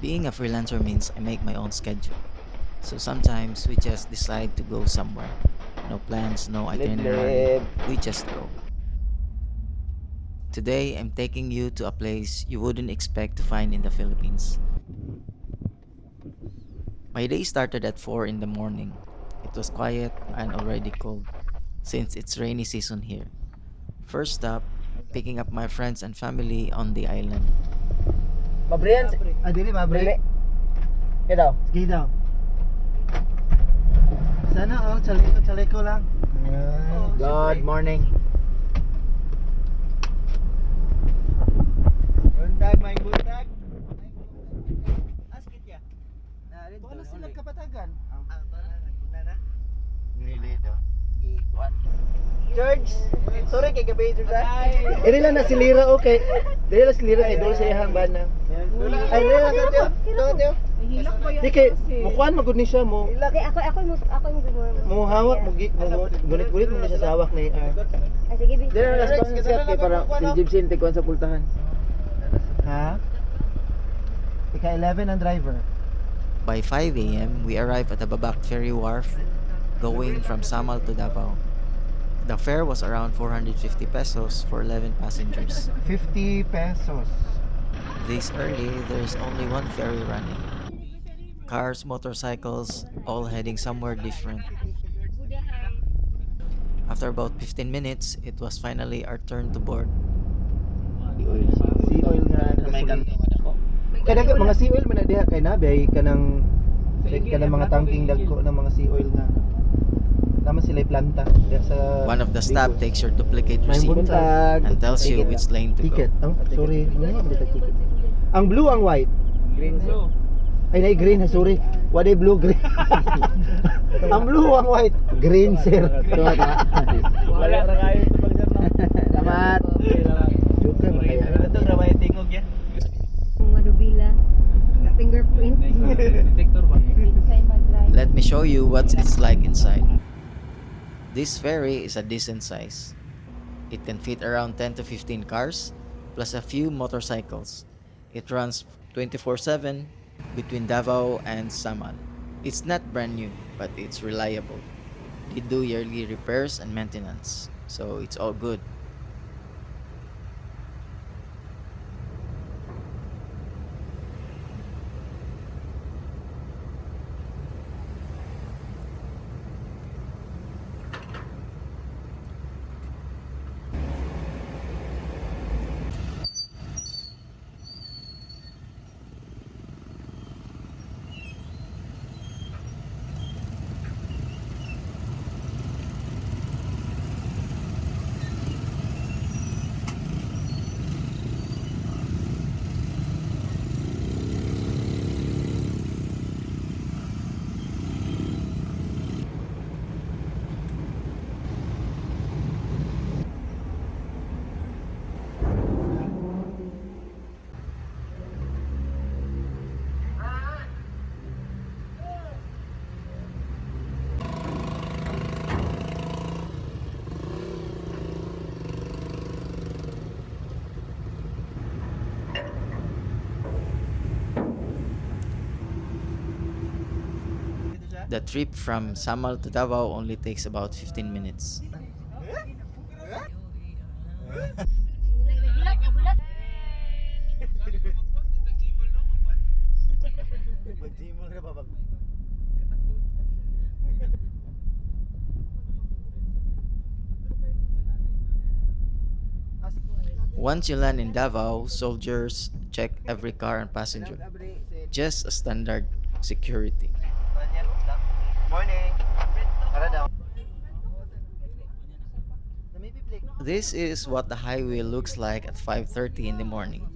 Being a freelancer means I make my own schedule. So sometimes we just decide to go somewhere. No plans, no itinerary. We just go. Today, I'm taking you to a place you wouldn't expect to find in the Philippines. My day started at 4 in the morning. It was quiet and already cold since it's rainy season here. First stop, picking up my friends and family on the island. Mabrian, Dili mabre. dili. Ito. Sige daw. Sana chaliko lang. Good morning. Buntag, may buntag. Askit ya. Wala sila kapatagan. Nili daw. George, sorry kay gabi George. Iri lang na silira okay. Dili lang silira kay dol sa iyang bana. Ay dili lang ka tiyo. Nahilak ko yan. Di kay mukuan magud ni siya mo. Hindi, ako yung Mo hawak mo gulit-gulit mo ni siya sa hawak ni Ay, sige, Bi. Dili na lang sa kay para si Jibsin tikuan sa pultahan. Ha? Ika 11 ang driver. By 5 a.m., we arrived at the Babak Ferry Wharf, going from Samal to Davao. The fare was around 450 pesos for 11 passengers. 50 pesos. This early, there's only one ferry running. Cars, motorcycles, all heading somewhere different. After about 15 minutes, it was finally our turn to board. Sea oil nga kada mga sea oil man na diha kay nabe kanang mga tangking dagko ng mga sea oil nga naman sila planta diha sa One of the staff takes your duplicate May receipt buntag. and tells you which lane to Ticket. go. Oh, sorry. Ticket. Ang blue ang white. Green so. Ay nay green ha, sorry. What blue green. Ang blue ang white. Green sir. Wala ra kayo sa pagsar na. Salamat. Joke ka makaya. Ito graway tingog yan. Manubila. Fingerprint. Detector ba? Inside mag-drive. Let me show you what it's like inside. This ferry is a decent size. It can fit around 10 to 15 cars, plus a few motorcycles. It runs 24/7 between Davao and Samal. It's not brand new, but it's reliable. They do yearly repairs and maintenance, so it's all good. The trip from Samal to Davao only takes about 15 minutes. Once you land in Davao, soldiers check every car and passenger. Just a standard security. Morning. Tara daw. This is what the highway looks like at 5:30 in the morning.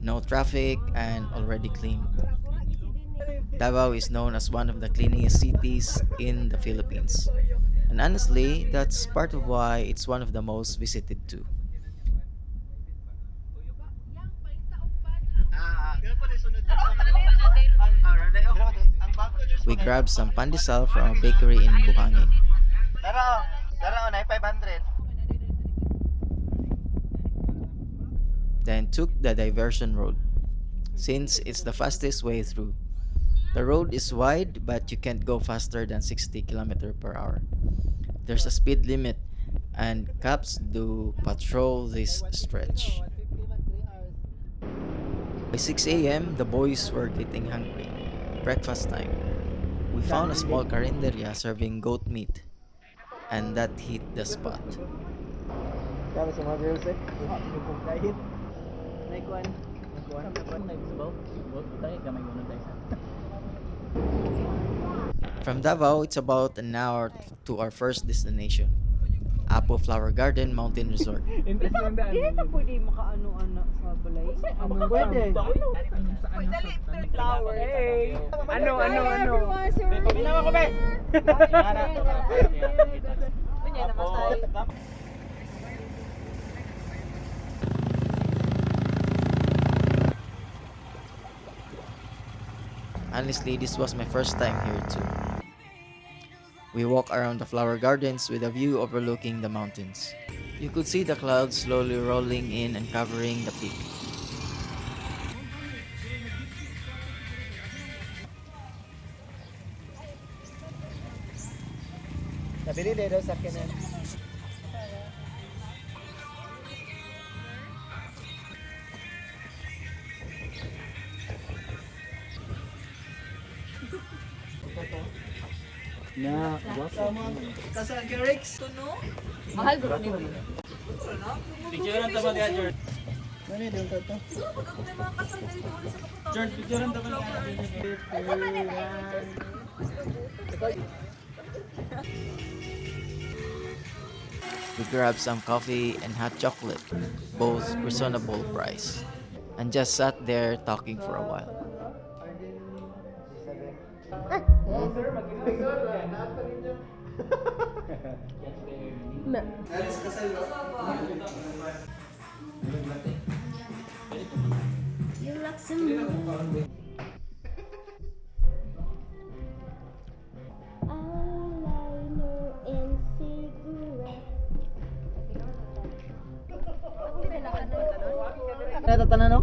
No traffic and already clean. Davao is known as one of the cleanest cities in the Philippines. And honestly, that's part of why it's one of the most visited too. We grabbed some pandesal from a bakery in Buhangin. Dara, 500. Then took the diversion road. since it's the fastest way through. The road is wide, but you can't go faster than 60 km/h. There's a speed limit, and cops do patrol this stretch. By 6 a.m., the boys were getting hungry. Breakfast time. We found a small carinderia serving goat meat, and that hit the spot. Kami sa mga girls eh. Kahit. Naikuan. From Davao, it's about an hour to our first destination, Apo Flower Garden Mountain Resort. Interest lang daan. Hindi na pwede makaano-ano sa balay. Pwede. Flower. Hey! Ano? Everyone, sir. Pinawa ko, be! Kanya namatay. Honestly, this was my first time here too. We walk around the flower gardens with a view overlooking the mountains. You could see the clouds slowly rolling in and covering the peak. Nabili din daw sa kanan. Na, Kasal ka, Rex? Mahal ko ni mo. picture lang tama diya, George. Nani doon ka to? George, picture lang tama We grabbed some coffee and hot chocolate, both reasonable price, and just sat there talking for a while. You like some eyeliner and cigarette. Natatanan no?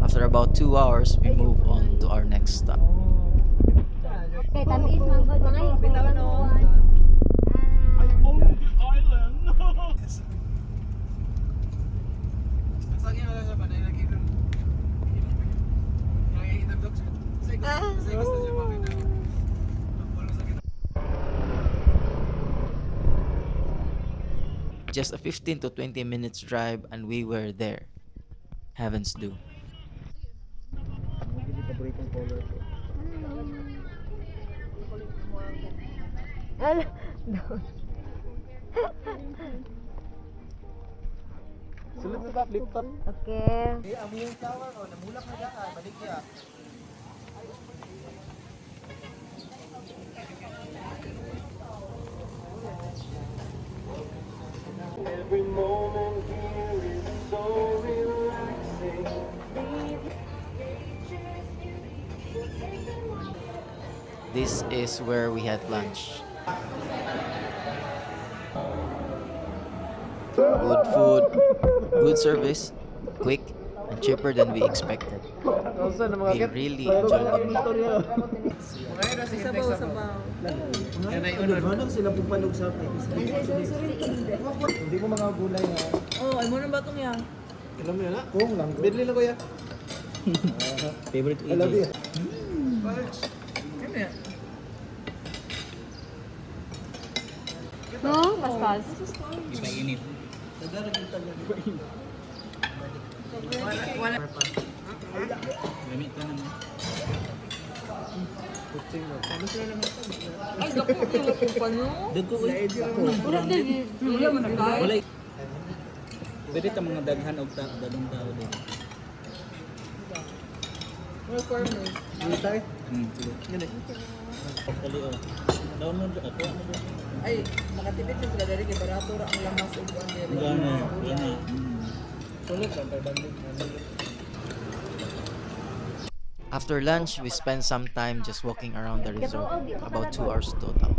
After about 2 hours, we move on to our next stop. Kay tamis man gud mga Bitaw no. Just a 15 to 20 minutes drive and we were there. Heavens do. Hindi paboritong color ko. Ala. Sulod na ba flip top? Okay. Di amo yung tower oh, namulak na daan, balik ya. Every moment here is so relaxing. This is where we had lunch. Good food, good service, quick, and cheaper than we expected. We really enjoyed the meal. Sabaw. Ano sila pupanog sa Hindi mo mga gulay na. Oh, ay mo na ba itong yan? Alam mo na? Kung lang. Bidli na kuya. Favorite I love you. Ano yan? No, paspas. Ipainit. Wala. Gamit ka naman. Ay, dako yung pa no? Dagko ko. Wala mo na kaya. Wala. Pwede ta mga daghan og dadong tao din. More farmers. Military? Sige. Yan eh. Kali oh. Download ako ano ba? Ay, makatipid sa sila dali kay barato ra ang lamas ug kuan dili. Gana. Sulit lang tayo bandit. After lunch, we spent some time just walking around the resort, about 2 hours total.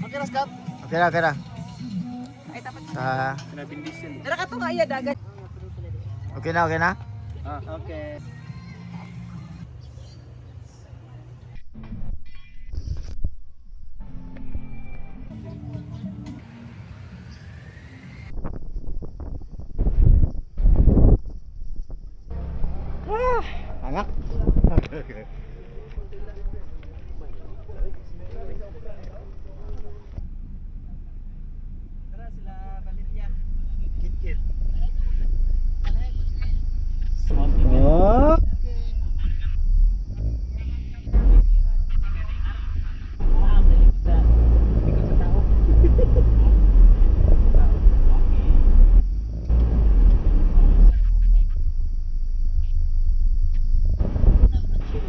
Okay na, Scott? Okay na, okay na. Ay tapat. Pinapindisin. Dara ka to nga iya dagat. Okay na, okay na? Okay. Hangak. Dara sila Valeria. Kit-kit. Oh.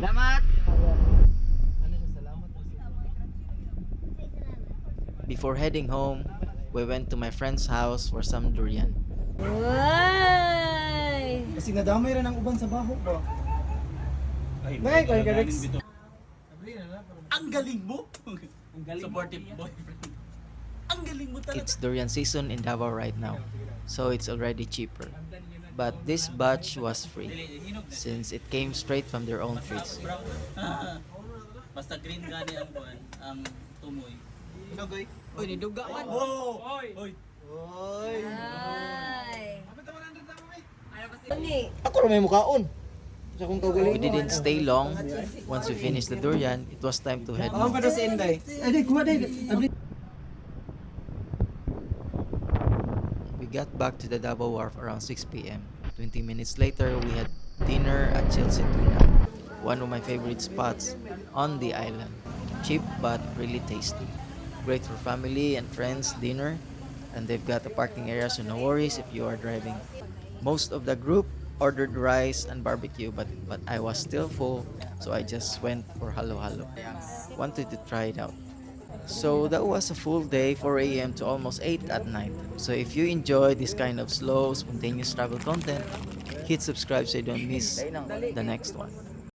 Salamat. Before heading home, we went to my friend's house for some durian. Uy! Kasi nadamay ra ng uban sa baho ba? Ay, Nay, kaya ka, Rex. Ang galing mo. Ang galing. Supportive boyfriend. Ang galing mo talaga. It's durian season in Davao right now, so it's already cheaper. But this batch was free, since it came straight from their own trees. Basta green gani ang buwan, ang tumoy. Nagoy. Uy, niduga man. Oh! Oy! Oy. Ay! Ani? Ako ra may mukhaon. Sa kung We kaugalingon. didn't stay long. Once we finished the durian, it was time to head Ako home. pa si Inday. Ay, di kuha day. We got back to the Davao Wharf around 6 p.m. 20 minutes later, we had dinner at Chelsea Tuna, one of my favorite spots on the island. Cheap but really tasty. Great for family and friends dinner, and they've got a parking area, so no worries if you are driving. Most of the group ordered rice and barbecue, but I was still full, so I just went for halo halo. Wanted to try it out. So that was a full day, 4 a.m. to almost 8 at night. So if you enjoy this kind of slow, spontaneous travel content, hit subscribe so you don't miss the next one.